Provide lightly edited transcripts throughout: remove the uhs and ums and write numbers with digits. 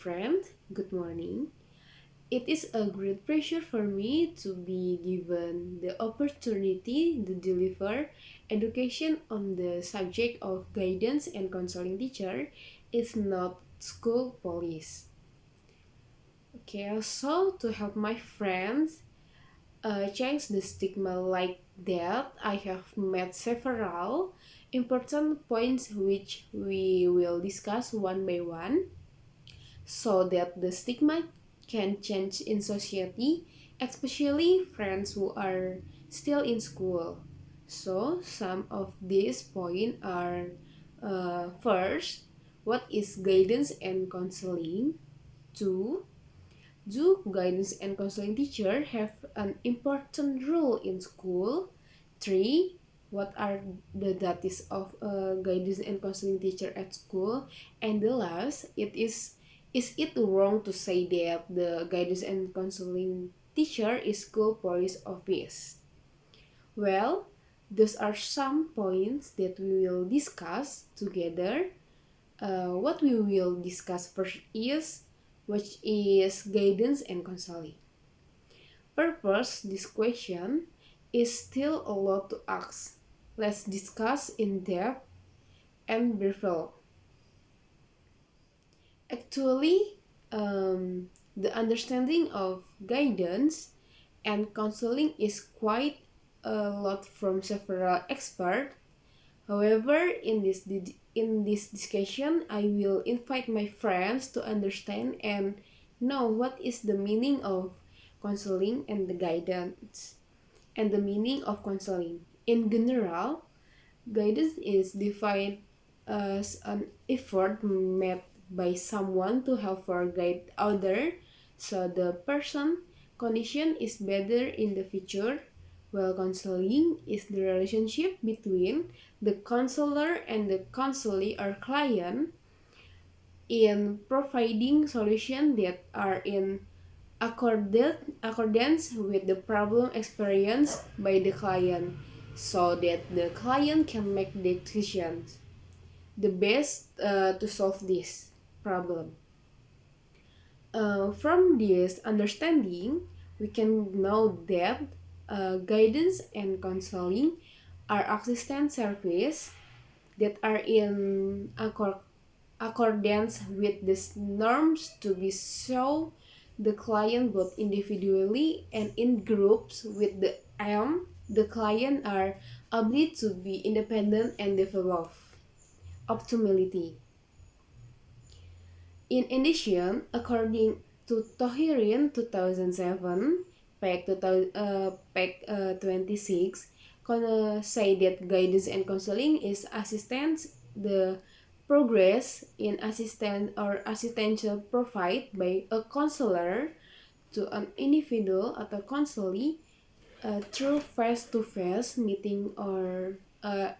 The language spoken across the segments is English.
friend. Good morning. It is a great pleasure for me to be given the opportunity to deliver education on the subject of guidance and counseling teacher. It's not school police. Okay, also to help my friends change the stigma like that, I have made several important points which we will discuss one by one so that the stigma can change in society, especially friends who are still in school. So, some of these points are first, what is guidance and counseling? Two, do guidance and counseling teacher have an important role in school? Three, what are the duties of a guidance and counseling teacher at school? And the last, is it wrong to say that the guidance and counseling teacher is school police office? Well, those are some points that we will discuss together. What we will discuss first is which is guidance and counseling. Purpose this question is still a lot to ask. Let's discuss in depth and briefly. Actually, the understanding of guidance and counseling is quite a lot from several experts. However, in this discussion, I will invite my friends to understand and know what is the meaning of counseling and the guidance and the meaning of counseling. In general, guidance is defined as an effort made by someone to help or guide other so the person condition is better in the future, while counseling is the relationship between the counselor and the counselee or client in providing solutions that are in accordance with the problem experienced by the client so that the client can make decisions the best to solve this problem. From this understanding, we can know that guidance and counseling are assistance service that are in accordance with these norms to be so the client both individually and in groups with the aim the client are able to be independent and develop optimality. In addition, according to Tohirin 2007, page 26, say that guidance and counseling is assistance, the progress in assistance or assistance provided by a counselor to an individual atau counselee through face-to-face meeting or a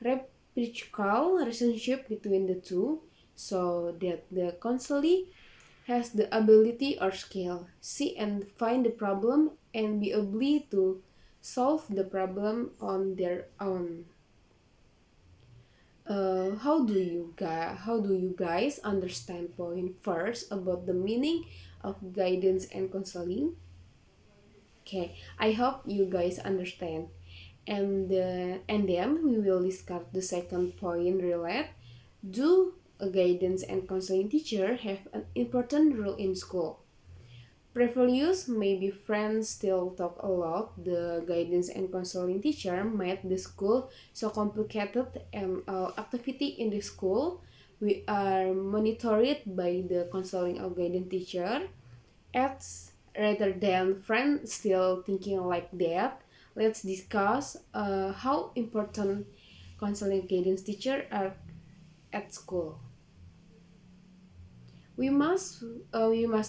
reciprocal relationship between the two so that the counselee has the ability or skill see and find the problem and be able to solve the problem on their own. How do you guys understand point first about the meaning of guidance and counseling? Okay, I hope you guys understand. And then we will discuss the second point related. Do a guidance and counseling teacher have an important role in school? Previous maybe friends still talk a lot. The guidance and counseling teacher made the school so complicated and activity in the school. We are monitored by the counseling or guidance teacher as rather than friends still thinking like that. Let's discuss how important counseling guidance teacher are at school. We must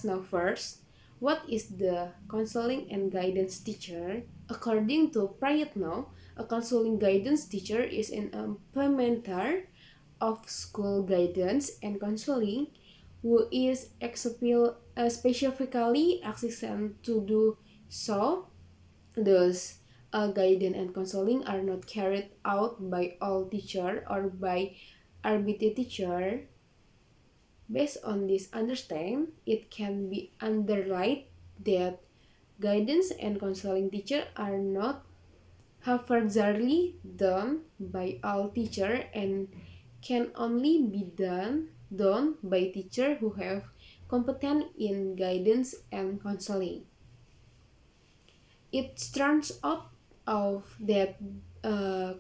know first what is the counseling and guidance teacher. According to Prayitno, a counseling guidance teacher is an implementer of school guidance and counseling who is specifically assistant to do so. Thus, guidance and counseling are not carried out by all teacher or by RBT teacher, Based on this understanding, it can be underlined that guidance and counseling teachers are not haphazardly done by all teachers and can only be done by teachers who have competence in guidance and counseling. It turns out of that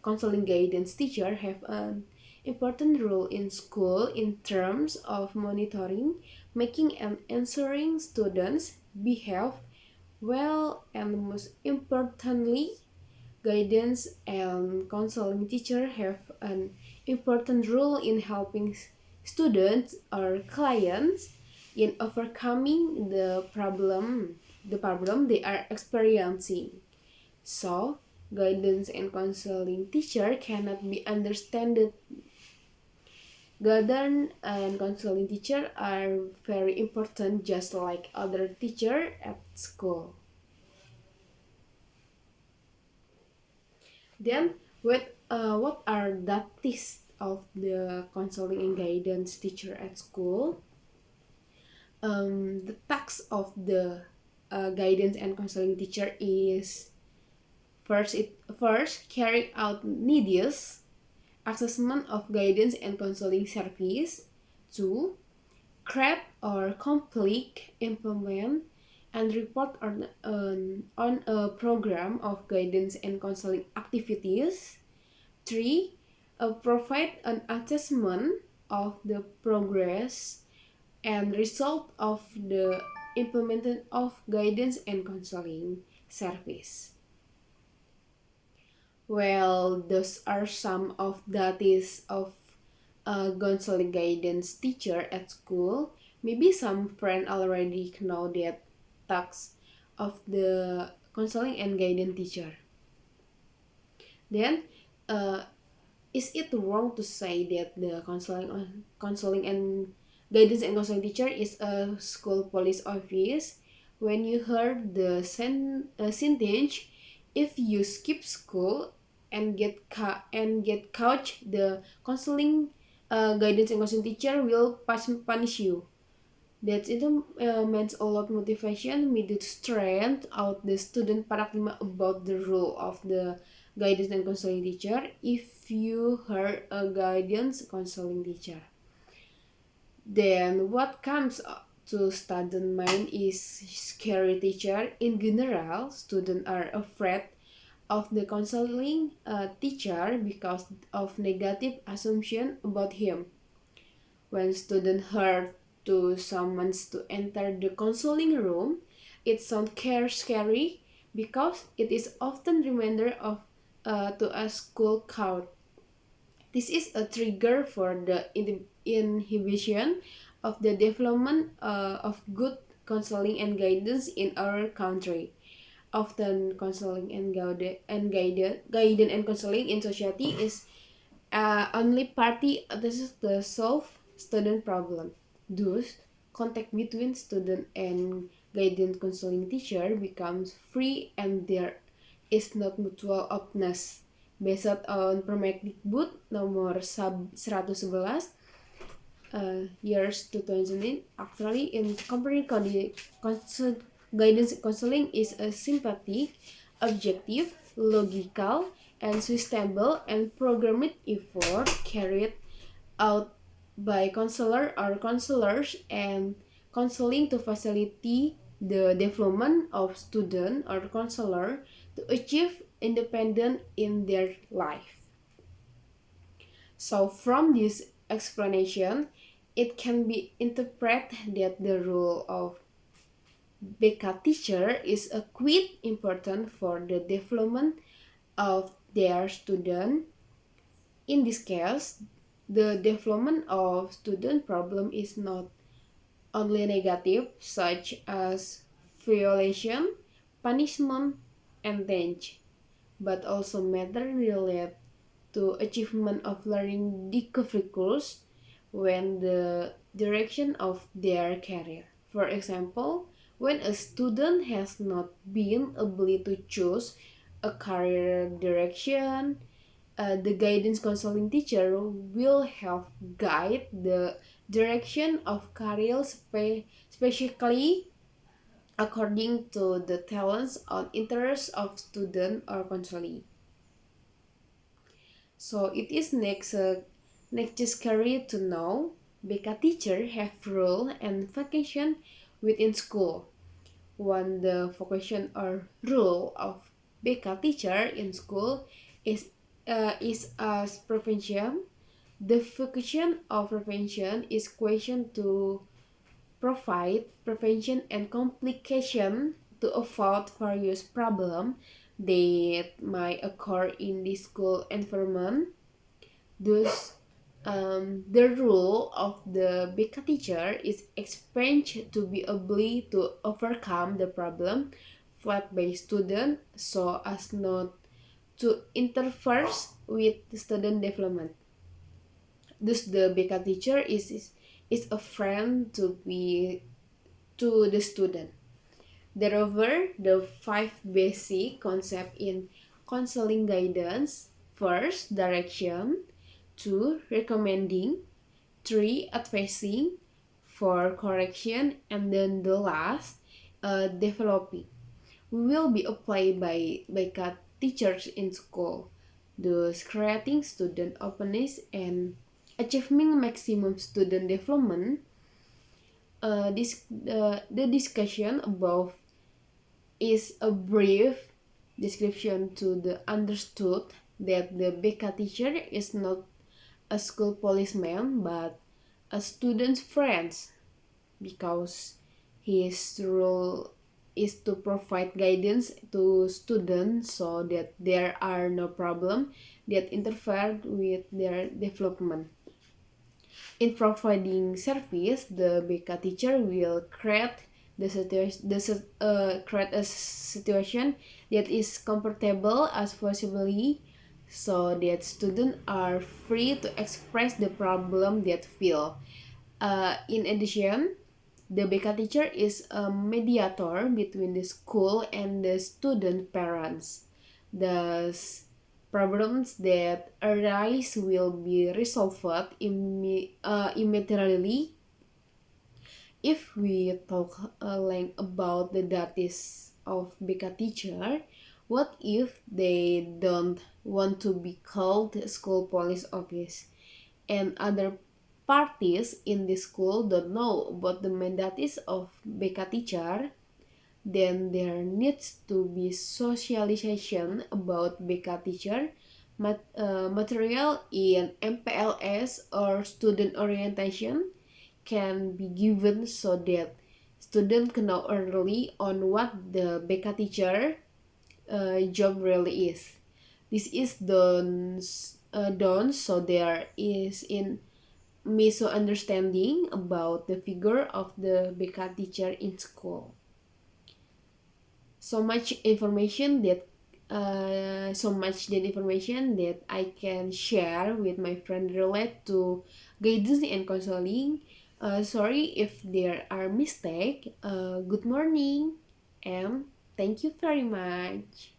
counseling guidance teacher have an important role in school in terms of monitoring, making and ensuring students behave well, and most importantly, guidance and counseling teacher have an important role in helping students or clients in overcoming the problem they are experiencing. So, guidance and counseling teacher cannot be understood. Guidance and counseling teacher are very important, just like other teacher at school. Then, what are the tasks of the counseling and guidance teacher at school? The task of the guidance and counseling teacher is first carry out needs assessment of guidance and counseling service. Two, create or complete, implement, and report on a program of guidance and counseling activities. Three, provide an assessment of the progress and result of the implementation of guidance and counseling service. Well, those are some of the tasks of a counseling guidance teacher at school. Maybe some friend already know that tasks of the counseling and guidance teacher. Then, uh, is it wrong to say that the counseling and guidance and counseling teacher is a school police office? When you heard the sentence, if you skip school and get caught, the counseling guidance and counseling teacher will punish you. That it means a lot motivation, made it strength out the student paradigm about the role of the guidance and counseling teacher. If you heard a guidance counseling teacher, then what comes to student mind is scary teacher. In general, students are afraid of the counseling teacher because of negative assumption about him. When students heard to summons to enter the counseling room, it sounds scary because it is often reminder of to a school code. This is a trigger for the inhibition of the development of good counseling and guidance in our country. Often, counseling and guidance and counseling in society is only party. This is the solve student problem. Thus, contact between student and guidance counseling teacher becomes free and there is not mutual openness. Based on Permendikbud nomor 111 years 2009, actually in comparing guidance counseling is a sympathetic, objective, logical, and sustainable and programmed effort carried out by counselor or counselors and counseling to facilitate the development of student or counselor to achieve independence in their life. So from this explanation, it can be interpreted that the role of BK teacher is a quite important for the development of their student. In this case, the development of student problem is not only negative, such as violation, punishment, and danger, but also matter related to achievement of learning difficulties when the direction of their career. For example, when a student has not been able to choose a career direction, The guidance counseling teacher will help guide the direction of career specifically according to the talents or interests of student or counseling. So it is next is scary to know BK teacher have role and vacation within school. One the vocation or role of BK teacher in school is as prevention. The vocation of prevention is question to provide prevention and complication to avoid various problems that might occur in the school environment. Thus, the role of the BK teacher is expected to be able to overcome the problem flagged by student so as not to interfere with the student development. Thus, the BK teacher is a friend to be to the student. Moreover, the five basic concepts in counseling guidance: first, direction; two, recommending; three, advising; four, correction; and then the last, developing. Will be applied by teachers in school, thus creating student openness and achieving maximum student development. The discussion above is a brief description to the understood that the BK teacher is not a school policeman but a student's friend because his role is to provide guidance to students so that there are no problem that interfere with their development. In providing service, the BK teacher will create create a situation that is comfortable as possibly so that students are free to express the problem they feel. In addition, the BK teacher is a mediator between the school and the student parents. Thus, problems that arise will be resolved immediately. If we talk like about the duties of BK teacher, what if they don't want to be called school police office and other parties in the school don't know about the mandates of BK teacher? Then there needs to be socialization about BK teacher material in MPLS or student orientation can be given so that students can know early on what the BK teacher job really is. This is done so there is in misunderstanding about the figure of the BK teacher in school. So much that information that I can share with my friend relate to guidance and counseling. Sorry if there are mistake. Good morning and thank you very much.